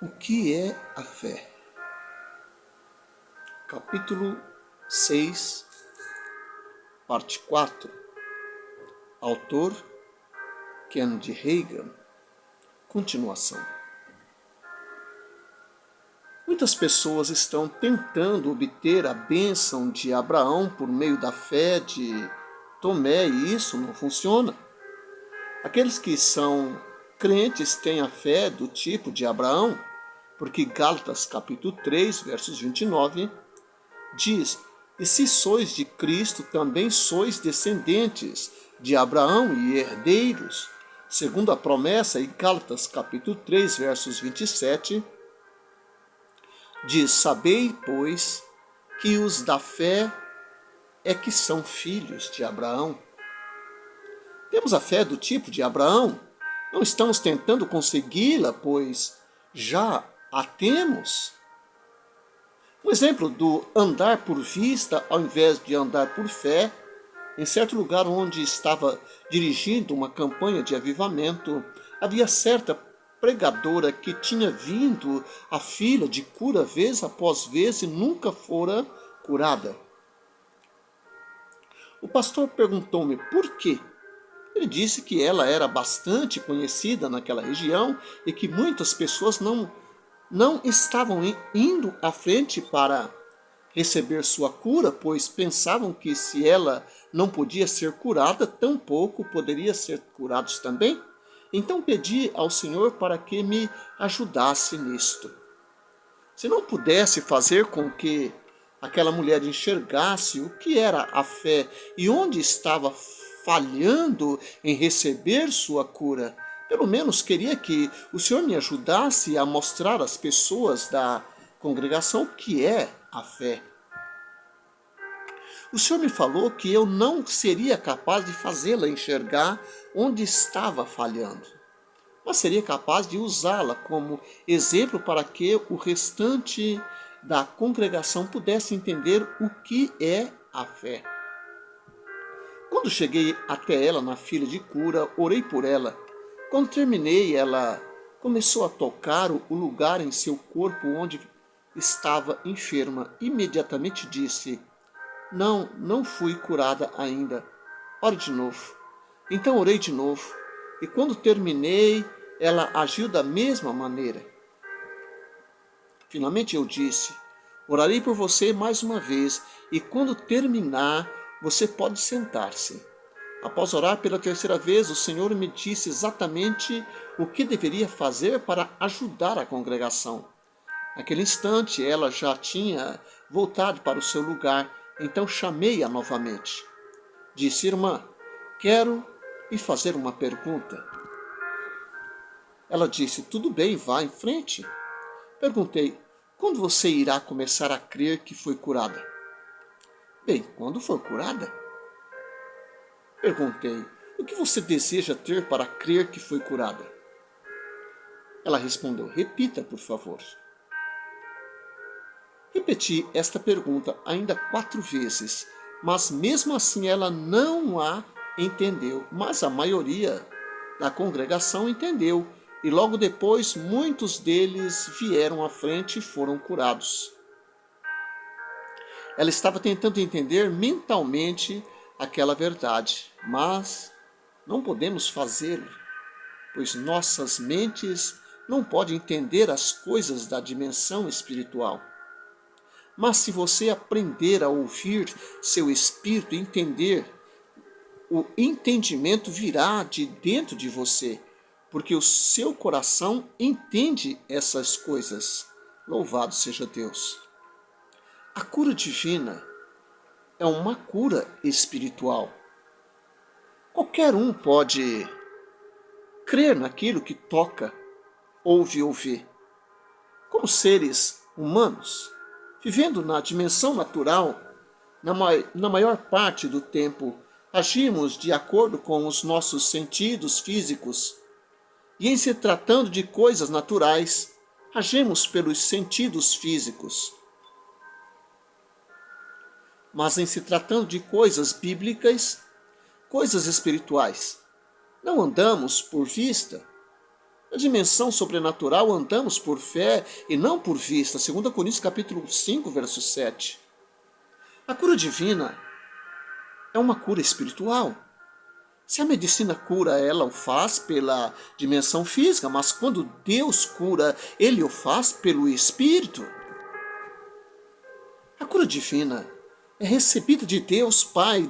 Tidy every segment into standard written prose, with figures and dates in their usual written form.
O que é a fé? Capítulo 6, parte 4. Autor Kenneth Hagin. Continuação. Muitas pessoas estão tentando obter a bênção de Abraão por meio da fé de Tomé e isso não funciona. Aqueles que são crentes têm a fé do tipo de Abraão, porque Gálatas capítulo 3, versos 29, diz: E se sois de Cristo, também sois descendentes de Abraão e herdeiros, segundo a promessa, em Gálatas capítulo 3, versos 27, diz: Sabei, pois, que os da fé é que são filhos de Abraão. Temos a fé do tipo de Abraão, não estamos tentando consegui-la, pois já a temos. Um exemplo do andar por vista ao invés de andar por fé, em certo lugar onde estava dirigindo uma campanha de avivamento, havia certa pregadora que tinha vindo à fila de cura vez após vez e nunca fora curada. O pastor perguntou-me por quê. Ele disse que ela era bastante conhecida naquela região e que muitas pessoas não estavam indo à frente para receber sua cura, pois pensavam que se ela não podia ser curada, tampouco poderia ser curados também. Então pedi ao Senhor para que me ajudasse nisto. Se não pudesse fazer com que aquela mulher enxergasse o que era a fé e onde estava falhando em receber sua cura, pelo menos queria que o Senhor me ajudasse a mostrar às pessoas da congregação o que é a fé. O Senhor me falou que eu não seria capaz de fazê-la enxergar onde estava falhando, mas seria capaz de usá-la como exemplo para que o restante da congregação pudesse entender o que é a fé. Quando cheguei até ela na fila de cura, orei por ela. Quando terminei, ela começou a tocar o lugar em seu corpo onde estava enferma. Imediatamente disse: Não fui curada ainda. Ore de novo. Então orei de novo. E quando terminei, ela agiu da mesma maneira. Finalmente eu disse: Orarei por você mais uma vez. E quando terminar, você pode sentar-se. Após orar pela terceira vez, o Senhor me disse exatamente o que deveria fazer para ajudar a congregação. Naquele instante, ela já tinha voltado para o seu lugar, então chamei-a novamente. Disse: Irmã, quero lhe fazer uma pergunta. Ela disse: Tudo bem, vá em frente. Perguntei: Quando você irá começar a crer que foi curada? Bem, quando for curada. Perguntei: O que você deseja ter para crer que foi curada? Ela respondeu: Repita, por favor. Repeti esta pergunta ainda 4 vezes, mas mesmo assim ela não a entendeu. Mas a maioria da congregação entendeu, e logo depois muitos deles vieram à frente e foram curados. Ela estava tentando entender mentalmente aquela verdade, mas não podemos fazê-lo, pois nossas mentes não podem entender as coisas da dimensão espiritual. Mas se você aprender a ouvir seu espírito e entender, o entendimento virá de dentro de você, porque o seu coração entende essas coisas. Louvado seja Deus. A cura divina é uma cura espiritual. Qualquer um pode crer naquilo que toca, ouve ou vê. Como seres humanos, vivendo na dimensão natural, na maior parte do tempo, agimos de acordo com os nossos sentidos físicos. E em se tratando de coisas naturais, agimos pelos sentidos físicos. Mas em se tratando de coisas bíblicas, coisas espirituais, não andamos por vista. Na dimensão sobrenatural andamos por fé e não por vista. 2 Coríntios capítulo 5, verso 7. A cura divina é uma cura espiritual. Se a medicina cura, ela o faz pela dimensão física, mas quando Deus cura, Ele o faz pelo Espírito. A cura divina é recebida de Deus Pai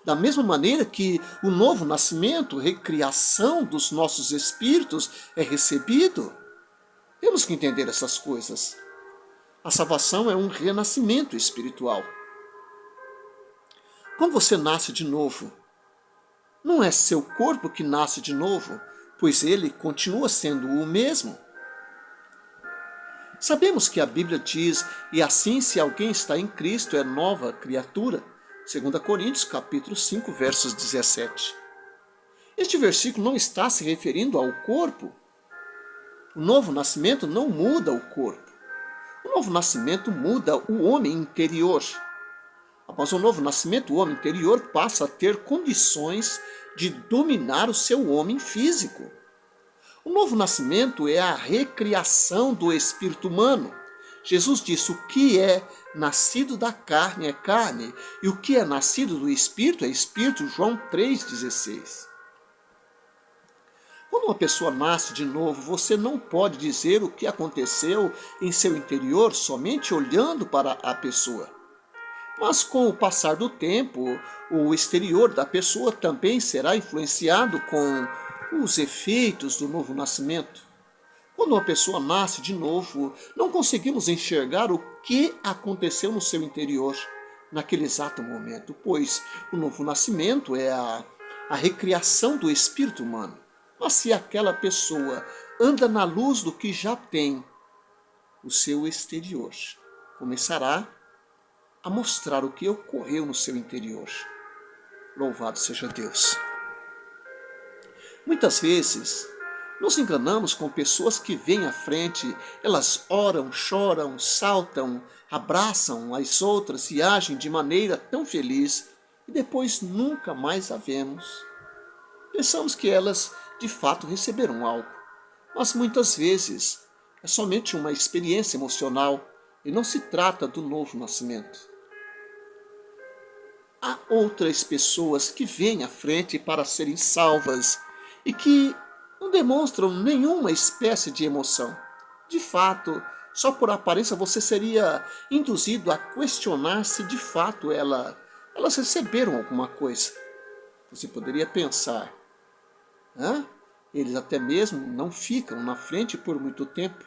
da mesma maneira que o novo nascimento, recriação dos nossos espíritos é recebido. Temos que entender essas coisas. A salvação é um renascimento espiritual. Quando você nasce de novo, não é seu corpo que nasce de novo, pois ele continua sendo o mesmo. Sabemos que a Bíblia diz, e assim se alguém está em Cristo é nova criatura. 2 Coríntios capítulo 5, versos 17. Este versículo não está se referindo ao corpo. O novo nascimento não muda o corpo. O novo nascimento muda o homem interior. Após o novo nascimento, o homem interior passa a ter condições de dominar o seu homem físico. O novo nascimento é a recriação do espírito humano. Jesus disse: o que é nascido da carne é carne, e o que é nascido do espírito é espírito. João 3,16. Quando uma pessoa nasce de novo, você não pode dizer o que aconteceu em seu interior somente olhando para a pessoa. Mas com o passar do tempo, o exterior da pessoa também será influenciado com os efeitos do novo nascimento. Quando uma pessoa nasce de novo, não conseguimos enxergar o que aconteceu no seu interior naquele exato momento, pois o novo nascimento é a recriação do espírito humano. Mas se aquela pessoa anda na luz do que já tem, o seu exterior começará a mostrar o que ocorreu no seu interior. Louvado seja Deus. Muitas vezes, nos enganamos com pessoas que vêm à frente, elas oram, choram, saltam, abraçam as outras e agem de maneira tão feliz e depois nunca mais a vemos. Pensamos que elas de fato receberam algo, mas muitas vezes é somente uma experiência emocional e não se trata do novo nascimento. Há outras pessoas que vêm à frente para serem salvas e que não demonstram nenhuma espécie de emoção. De fato, só por aparência você seria induzido a questionar se de fato elas receberam alguma coisa. Você poderia pensar, eles até mesmo não ficam na frente por muito tempo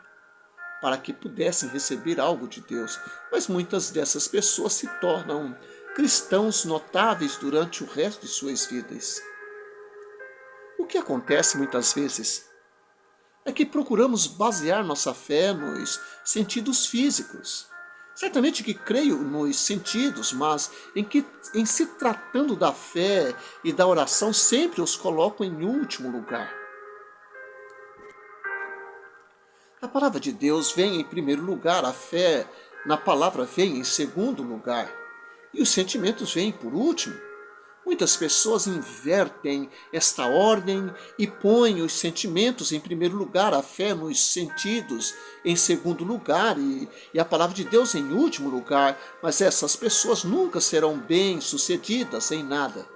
para que pudessem receber algo de Deus, mas muitas dessas pessoas se tornam cristãos notáveis durante o resto de suas vidas. O que acontece muitas vezes é que procuramos basear nossa fé nos sentidos físicos. Certamente que creio nos sentidos, mas em se tratando da fé e da oração, sempre os coloco em último lugar. A palavra de Deus vem em primeiro lugar, a fé na palavra vem em segundo lugar, e os sentimentos vêm por último. Muitas pessoas invertem esta ordem e põem os sentimentos em primeiro lugar, a fé nos sentidos em segundo lugar e a palavra de Deus em último lugar, mas essas pessoas nunca serão bem-sucedidas em nada.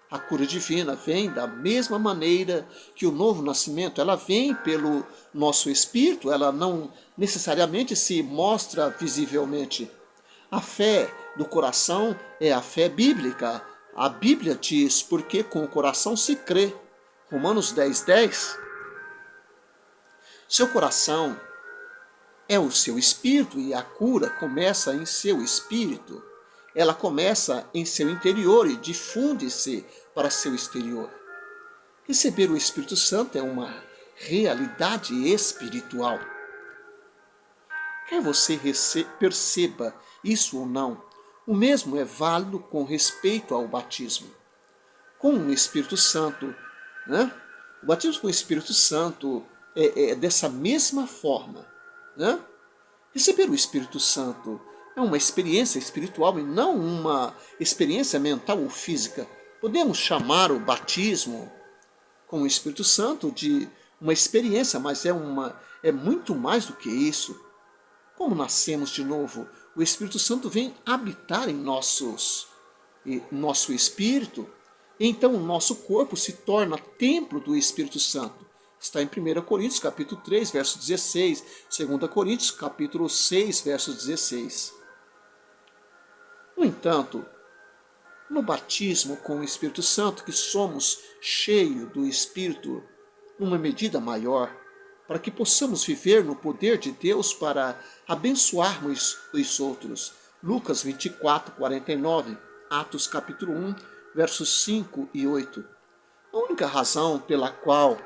A cura divina vem da mesma maneira que o novo nascimento, ela vem pelo nosso espírito, ela não necessariamente se mostra visivelmente. A fé do coração é a fé bíblica. A Bíblia diz, porque com o coração se crê. Romanos 10:10. Seu coração é o seu espírito e a cura começa em seu espírito. Ela começa em seu interior e difunde-se para seu exterior. Receber o Espírito Santo é uma realidade espiritual. Quer você perceba isso ou não, o mesmo é válido com respeito ao batismo. Com o Espírito Santo, o batismo com o Espírito Santo é dessa mesma forma. Receber o Espírito Santo é uma experiência espiritual e não uma experiência mental ou física. Podemos chamar o batismo com o Espírito Santo de uma experiência, mas é muito mais do que isso. Como nascemos de novo, o Espírito Santo vem habitar em nosso espírito, então o nosso corpo se torna templo do Espírito Santo. Está em 1 Coríntios capítulo 3, verso 16, 2 Coríntios capítulo 6, verso 16. No entanto, no batismo com o Espírito Santo, que somos cheios do Espírito numa medida maior, para que possamos viver no poder de Deus para abençoarmos os outros. Lucas 24, 49, Atos capítulo 1, versos 5 e 8. A única razão pela qual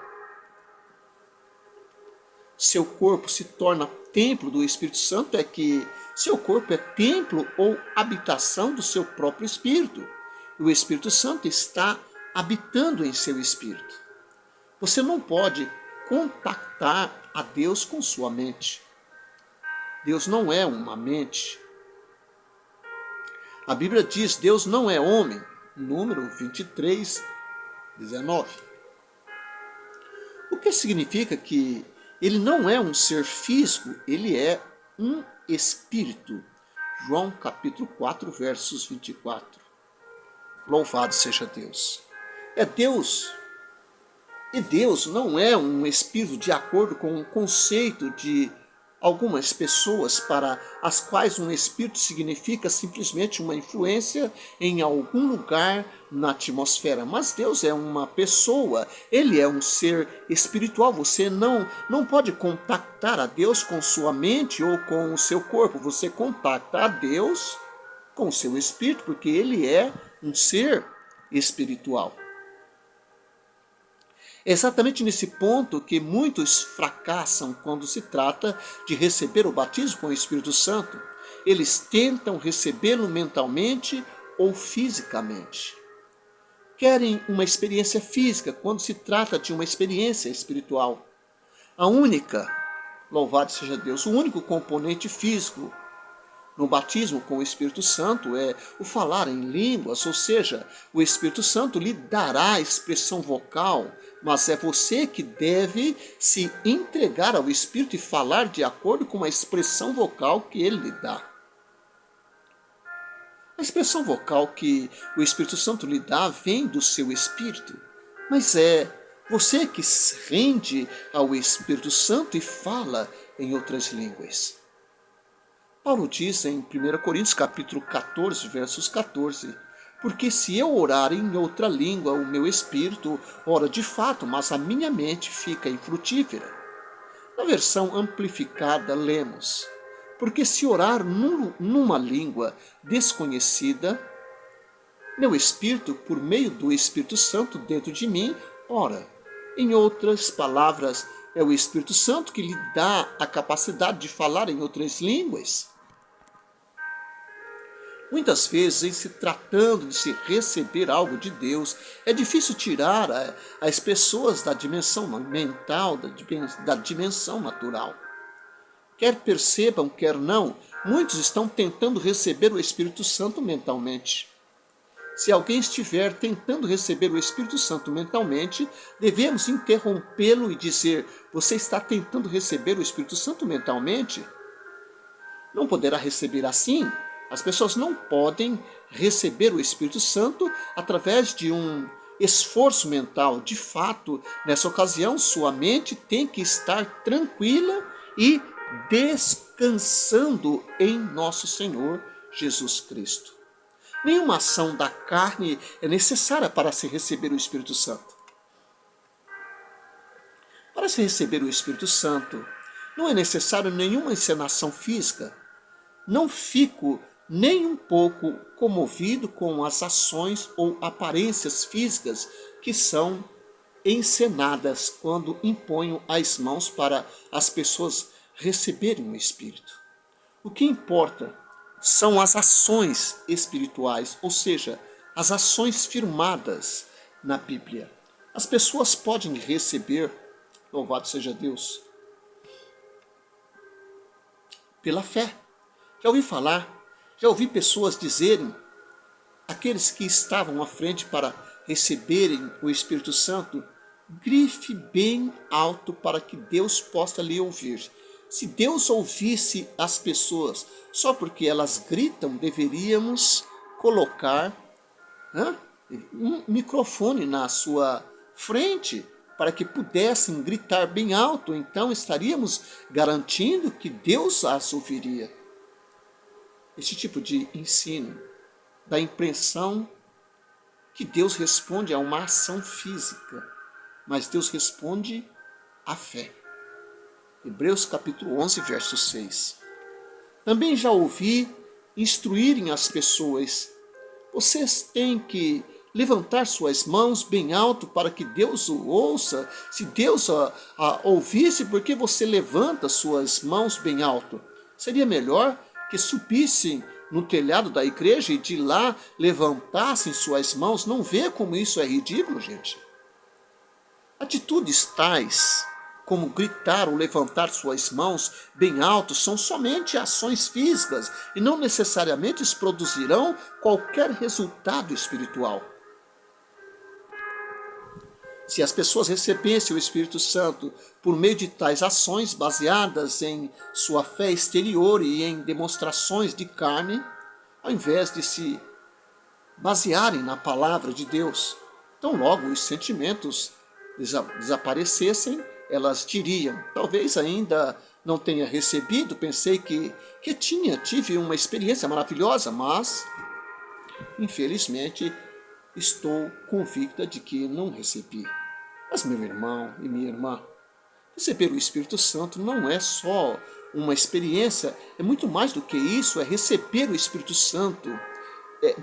seu corpo se torna templo do Espírito Santo é que seu corpo é templo ou habitação do seu próprio espírito. E o Espírito Santo está habitando em seu espírito. Você não pode contactar a Deus com sua mente. Deus não é uma mente. A Bíblia diz: Deus não é homem. Número 23, 19. O que significa que ele não é um ser físico, ele é um espírito. João capítulo 4, versos 24. Louvado seja Deus. É Deus. E Deus não é um espírito de acordo com o conceito de algumas pessoas para as quais um espírito significa simplesmente uma influência em algum lugar na atmosfera. Mas Deus é uma pessoa, Ele é um ser espiritual. Você não pode contactar a Deus com sua mente ou com o seu corpo. Você contacta a Deus com o seu espírito, porque Ele é um ser espiritual. É exatamente nesse ponto que muitos fracassam quando se trata de receber o batismo com o Espírito Santo. Eles tentam recebê-lo mentalmente ou fisicamente. Querem uma experiência física quando se trata de uma experiência espiritual. Louvado seja Deus, o único componente físico no batismo com o Espírito Santo é o falar em línguas, ou seja, o Espírito Santo lhe dará a expressão vocal, mas é você que deve se entregar ao Espírito e falar de acordo com a expressão vocal que ele lhe dá. A expressão vocal que o Espírito Santo lhe dá vem do seu Espírito, mas é você que se rende ao Espírito Santo e fala em outras línguas. Paulo diz em 1 Coríntios capítulo 14, versos 14, porque se eu orar em outra língua, o meu espírito ora de fato, mas a minha mente fica infrutífera. Na versão amplificada lemos, porque se orar numa língua desconhecida, meu espírito, por meio do Espírito Santo dentro de mim, ora. Em outras palavras, é o Espírito Santo que lhe dá a capacidade de falar em outras línguas. Muitas vezes, em se tratando de se receber algo de Deus, é difícil tirar as pessoas da dimensão mental, da dimensão natural. Quer percebam, quer não, muitos estão tentando receber o Espírito Santo mentalmente. Se alguém estiver tentando receber o Espírito Santo mentalmente, devemos interrompê-lo e dizer: você está tentando receber o Espírito Santo mentalmente? Não poderá receber assim. As pessoas não podem receber o Espírito Santo através de um esforço mental. De fato, nessa ocasião, sua mente tem que estar tranquila e descansando em nosso Senhor Jesus Cristo. Nenhuma ação da carne é necessária para se receber o Espírito Santo. Para se receber o Espírito Santo, não é necessário nenhuma encenação física. Não fico nem um pouco comovido com as ações ou aparências físicas que são encenadas quando imponho as mãos para as pessoas receberem o Espírito. O que importa são as ações espirituais, ou seja, as ações firmadas na Bíblia. As pessoas podem receber, louvado seja Deus, pela fé. Já ouvi pessoas dizerem, aqueles que estavam à frente para receberem o Espírito Santo, grife bem alto para que Deus possa lhe ouvir. Se Deus ouvisse as pessoas só porque elas gritam, deveríamos colocar um microfone na sua frente para que pudessem gritar bem alto. Então estaríamos garantindo que Deus as ouviria. Esse tipo de ensino dá a impressão que Deus responde a uma ação física, mas Deus responde à fé. Hebreus capítulo 11, verso 6. Também já ouvi instruírem as pessoas: vocês têm que levantar suas mãos bem alto para que Deus o ouça. Se Deus a ouvisse, por que você levanta suas mãos bem alto? Seria melhor que subissem no telhado da igreja e de lá levantassem suas mãos. Não vê como isso é ridículo, gente? Atitudes tais como gritar ou levantar suas mãos bem alto são somente ações físicas e não necessariamente produzirão qualquer resultado espiritual. Se as pessoas recebessem o Espírito Santo por meio de tais ações baseadas em sua fé exterior e em demonstrações de carne, ao invés de se basearem na palavra de Deus, tão logo os sentimentos desaparecessem, elas diriam: talvez ainda não tenha recebido, pensei que tive uma experiência maravilhosa, mas infelizmente estou convicta de que não recebi. Mas meu irmão e minha irmã, receber o Espírito Santo não é só uma experiência, é muito mais do que isso, é receber o Espírito Santo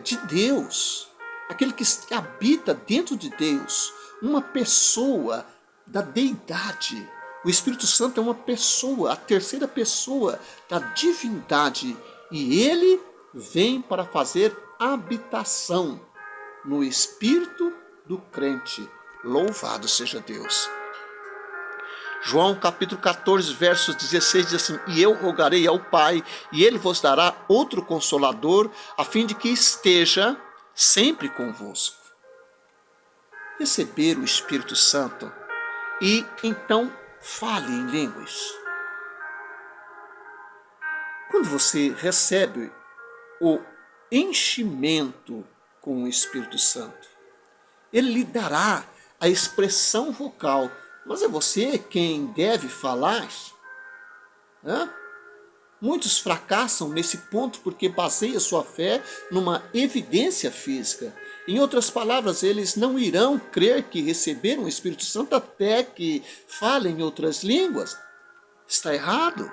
de Deus, aquele que habita dentro de Deus, uma pessoa da deidade. O Espírito Santo é uma pessoa, a terceira pessoa da divindade, e ele vem para fazer habitação no espírito do crente. Louvado seja Deus. João capítulo 14, versos 16 diz assim: e eu rogarei ao Pai, e ele vos dará outro Consolador, a fim de que esteja sempre convosco. Receber o Espírito Santo e então fale em línguas. Quando você recebe o enchimento com o Espírito Santo, ele lhe dará a expressão vocal, mas é você quem deve falar. Muitos fracassam nesse ponto porque baseiam sua fé numa evidência física. Em outras palavras, eles não irão crer que receberam o Espírito Santo até que falem outras línguas. Está errado.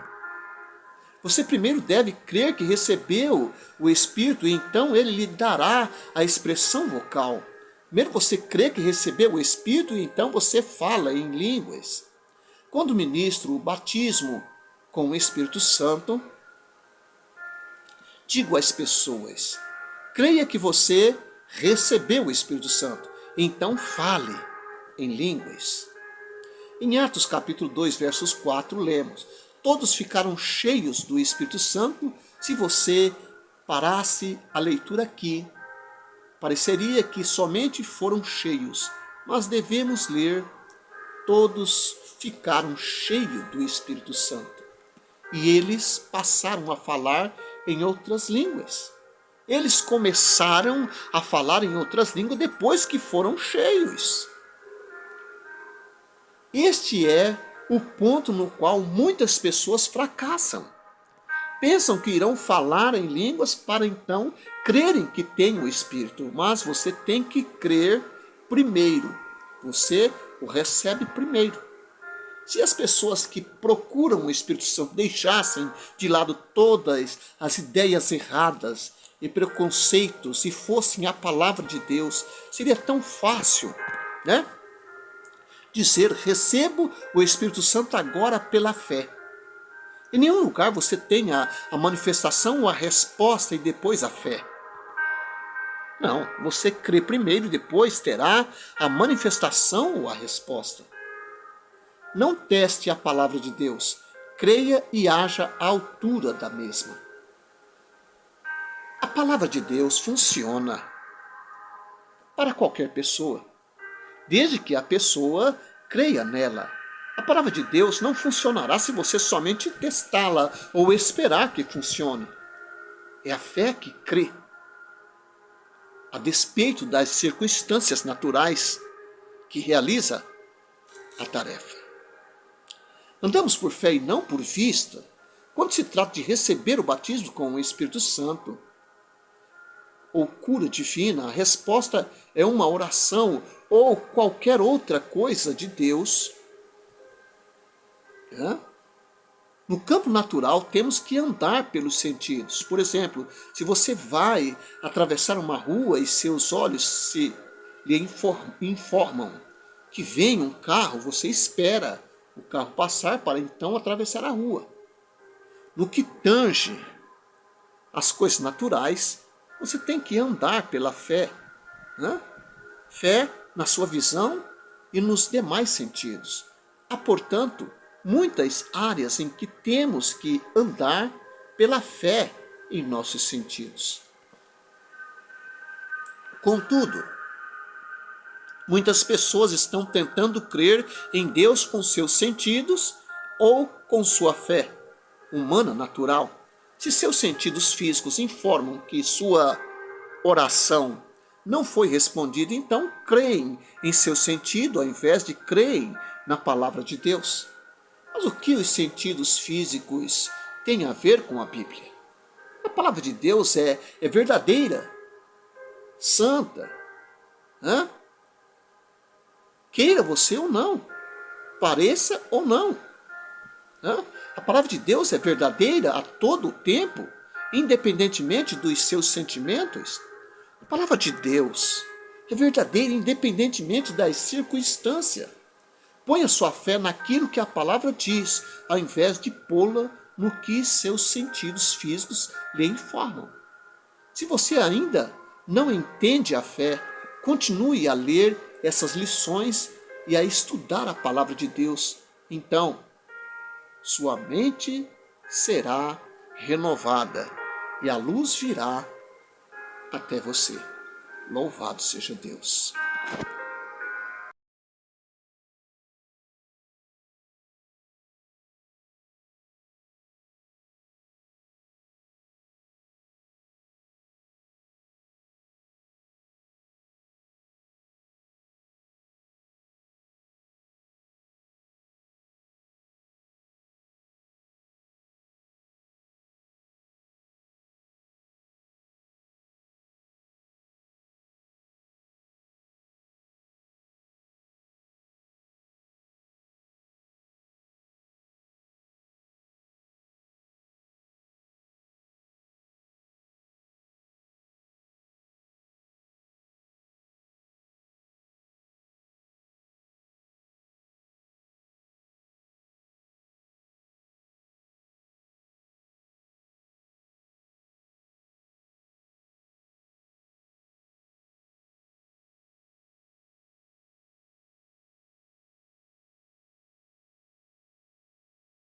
Você primeiro deve crer que recebeu o Espírito e então ele lhe dará a expressão vocal. Primeiro você crê que recebeu o Espírito e então você fala em línguas. Quando ministro o batismo com o Espírito Santo, digo às pessoas: creia que você recebeu o Espírito Santo, então fale em línguas. Em Atos capítulo 2, versos 4, lemos: todos ficaram cheios do Espírito Santo. Se você parasse a leitura aqui, pareceria que somente foram cheios, mas devemos ler: todos ficaram cheios do Espírito Santo. E eles passaram a falar em outras línguas. Eles começaram a falar em outras línguas depois que foram cheios. Este é o ponto no qual muitas pessoas fracassam. Pensam que irão falar em línguas para então crerem que têm o Espírito. Mas você tem que crer primeiro. Você o recebe primeiro. Se as pessoas que procuram o Espírito Santo deixassem de lado todas as ideias erradas e preconceitos e fossem a palavra de Deus, seria tão fácil, dizer: recebo o Espírito Santo agora pela fé. Em nenhum lugar você tem a manifestação ou a resposta e depois a fé. Não, você crê primeiro e depois terá a manifestação ou a resposta. Não teste a palavra de Deus, creia e haja à altura da mesma. A palavra de Deus funciona para qualquer pessoa. desde que a pessoa creia nela. A palavra de Deus não funcionará se você somente testá-la ou esperar que funcione. É a fé que crê, a despeito das circunstâncias naturais, que realiza a tarefa. Andamos por fé e não por vista, quando se trata de receber o batismo com o Espírito Santo ou cura divina. A resposta é uma oração ou qualquer outra coisa de Deus. No campo natural, temos que andar pelos sentidos. Por exemplo, se você vai atravessar uma rua e seus olhos lhe informam que vem um carro, você espera o carro passar para então atravessar a rua. No que tange as coisas naturais, você tem que andar pela fé. Fé na sua visão e nos demais sentidos. Há, portanto, muitas áreas em que temos que andar pela fé em nossos sentidos. Contudo, muitas pessoas estão tentando crer em Deus com seus sentidos ou com sua fé humana natural. Se seus sentidos físicos informam que sua oração não foi respondida, então creem em seu sentido ao invés de creem na palavra de Deus. Mas o que os sentidos físicos têm a ver com a Bíblia? A palavra de Deus é verdadeira, santa. Queira você ou não, pareça ou não. A palavra de Deus é verdadeira a todo o tempo, independentemente dos seus sentimentos. A palavra de Deus é verdadeira independentemente das circunstâncias. Ponha sua fé naquilo que a palavra diz, ao invés de pô-la no que seus sentidos físicos lhe informam. Se você ainda não entende a fé, continue a ler essas lições e a estudar a palavra de Deus. Então, sua mente será renovada e a luz virá até você. Louvado seja Deus.